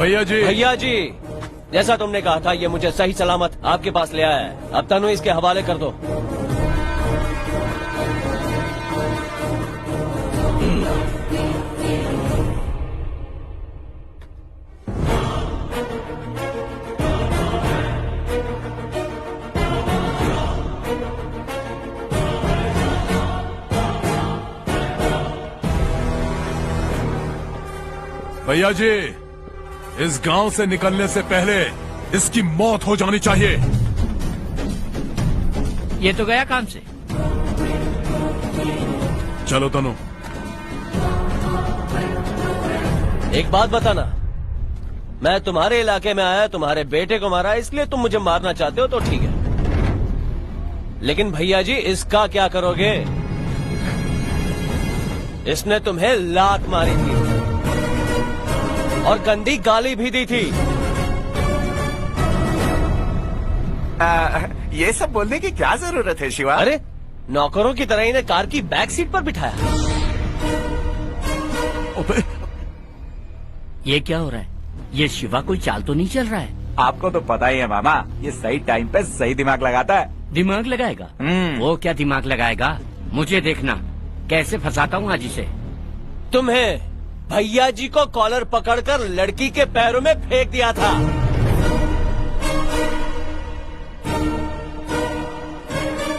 भैया जी, भैया जी, जैसा तुमने कहा था ये मुझे सही सलामत आपके पास ले आया है। अब तनु इसके हवाले कर दो। भैया जी, इस गांव से निकलने से पहले इसकी मौत हो जानी चाहिए। ये तो गया काम से। चलो तनु। एक बात बताना, मैं तुम्हारे इलाके में आया, तुम्हारे बेटे को मारा, इसलिए तुम मुझे मारना चाहते हो तो ठीक है, लेकिन भैया जी इसका क्या करोगे? इसने तुम्हें लात मारी थी और गंदी गाली भी दी थी। ये सब बोलने की क्या जरूरत है शिवा? अरे नौकरों की तरह इन्हें कार की बैक सीट पर बिठाया। ये क्या हो रहा है? ये शिवा कोई चाल तो नहीं चल रहा है? आपको तो पता ही है मामा, ये सही टाइम पे सही दिमाग लगाता है। दिमाग लगाएगा? वो क्या दिमाग लगाएगा? मुझे देखना कैसे फंसाता हूँ आज इसे। तुम्हें भैया जी को कॉलर पकड़कर लड़की के पैरों में फेंक दिया था।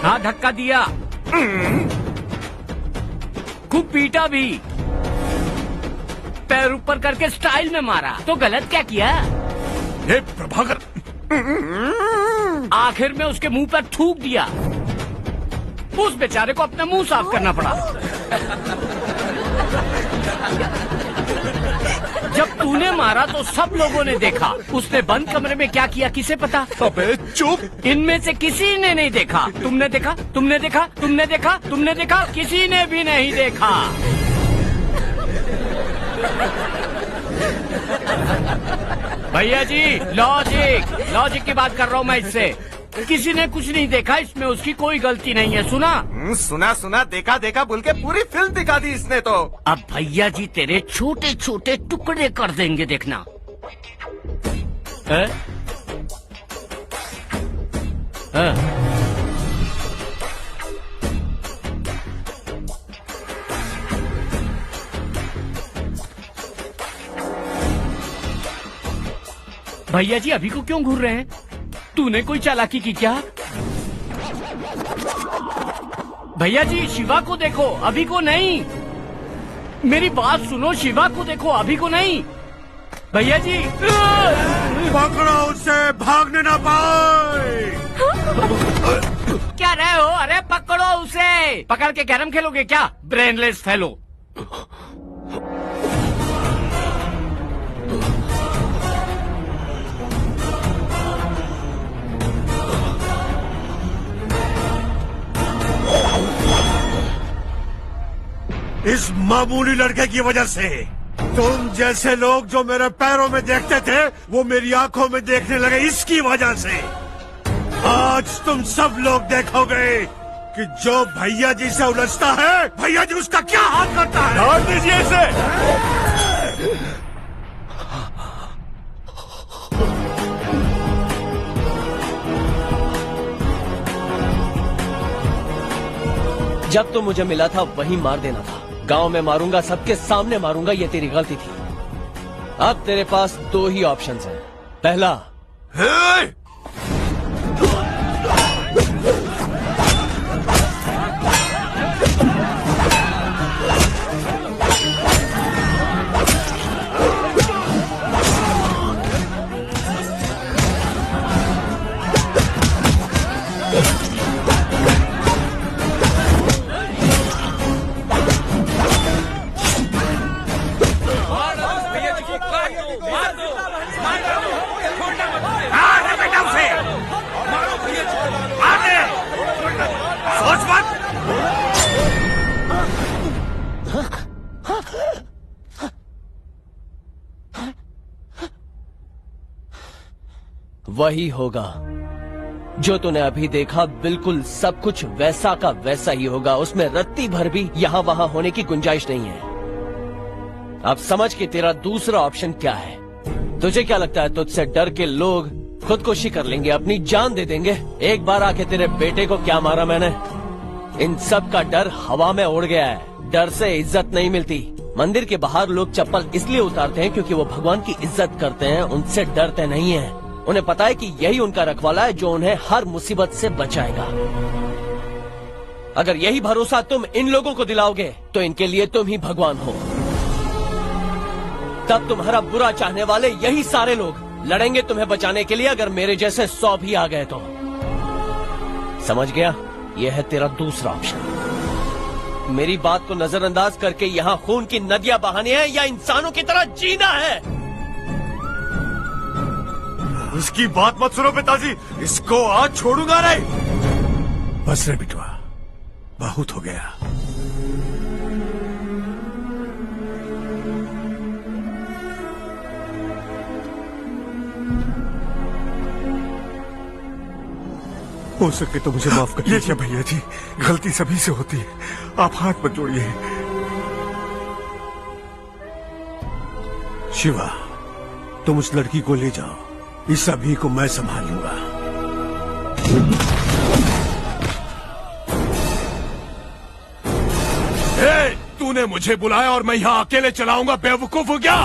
हाँ, धक्का दिया, खूब पीटा भी, पैर ऊपर करके स्टाइल में मारा। तो गलत क्या किया? हे प्रभाकर, आखिर में उसके मुंह पर थूक दिया। उस बेचारे को अपना मुंह साफ करना पड़ा। जब तूने मारा तो सब लोगों ने देखा। उसने बंद कमरे में क्या किया किसे पता? अबे चुप। इनमें से किसी ने नहीं देखा। तुमने देखा? तुमने देखा? तुमने देखा? तुमने देखा? किसी ने भी नहीं देखा। भैया जी, लॉजिक की बात कर रहा हूँ मैं इससे। किसी ने कुछ नहीं देखा, इसमें उसकी कोई गलती नहीं है। सुना? सुना देखा बोल के पूरी फिल्म दिखा दी इसने तो। अब भैया जी तेरे छोटे छोटे टुकड़े कर देंगे, देखना। है? है? भैया जी अभी को क्यों घूर रहे हैं? तूने कोई चालाकी की क्या? भैया जी शिवा को देखो, अभी को नहीं। मेरी बात सुनो, शिवा को देखो, अभी को नहीं। भैया जी पकड़ो उसे, भागने ना पाए। क्या रहे हो? अरे पकड़ो उसे। पकड़ के कैरम खेलोगे क्या? Brainless fellow. इस मामूली लड़के की वजह से तुम जैसे लोग जो मेरे पैरों में देखते थे वो मेरी आंखों में देखने लगे। इसकी वजह से आज तुम सब लोग देखोगे कि जो भैया जी से उलझता है, भैया जी उसका क्या हाल करता है। डाल दीजिए इसे। जब तो मुझे मिला था वहीं मार देना था। गांव में मारूंगा, सबके सामने मारूंगा, ये तेरी गलती थी। अब तेरे पास दो ही ऑप्शंस हैं। पहला, वही होगा जो तूने अभी देखा। बिल्कुल सब कुछ वैसा का वैसा ही होगा। उसमें रत्ती भर भी यहाँ वहां होने की गुंजाइश नहीं है। अब समझ कि तेरा दूसरा ऑप्शन क्या है। तुझे क्या लगता है तुझसे डर के लोग खुदकुशी कर लेंगे, अपनी जान दे देंगे? एक बार आके तेरे बेटे को क्या मारा मैंने? इन सब का डर हवा में उड़ गया है। डर से इज्जत नहीं मिलती। मंदिर के बाहर लोग चप्पल इसलिए उतारते हैं क्योंकि वो भगवान की इज्जत करते हैं, उनसे डरते नहीं हैं। उन्हें पता है कि यही उनका रखवाला है जो उन्हें हर मुसीबत से बचाएगा। अगर यही भरोसा तुम इन लोगों को दिलाओगे तो इनके लिए तुम ही भगवान हो। तब तुम्हारा बुरा चाहने वाले यही सारे लोग लड़ेंगे तुम्हें बचाने के लिए, अगर मेरे जैसे 100 भी आ गए तो। समझ गया? यह है तेरा दूसरा ऑप्शन। मेरी बात को नजरअंदाज करके यहाँ खून की नदियां बहानी है या इंसानों की तरह जीना है? उसकी बात मत सुनो पिताजी, इसको आज छोड़ूंगा नहीं। बस रे बिटवा, बहुत हो गया। हो सके तो मुझे माफ कर दीजिए भैया जी, गलती सभी से होती है, आप हाथ मत जोड़िए। शिवा, तुम उस लड़की को ले जाओ, इस सभी को मैं संभाल लूंगा। तूने मुझे बुलाया और मैं यहाँ अकेले चलाऊंगा, बेवकूफ हो क्या?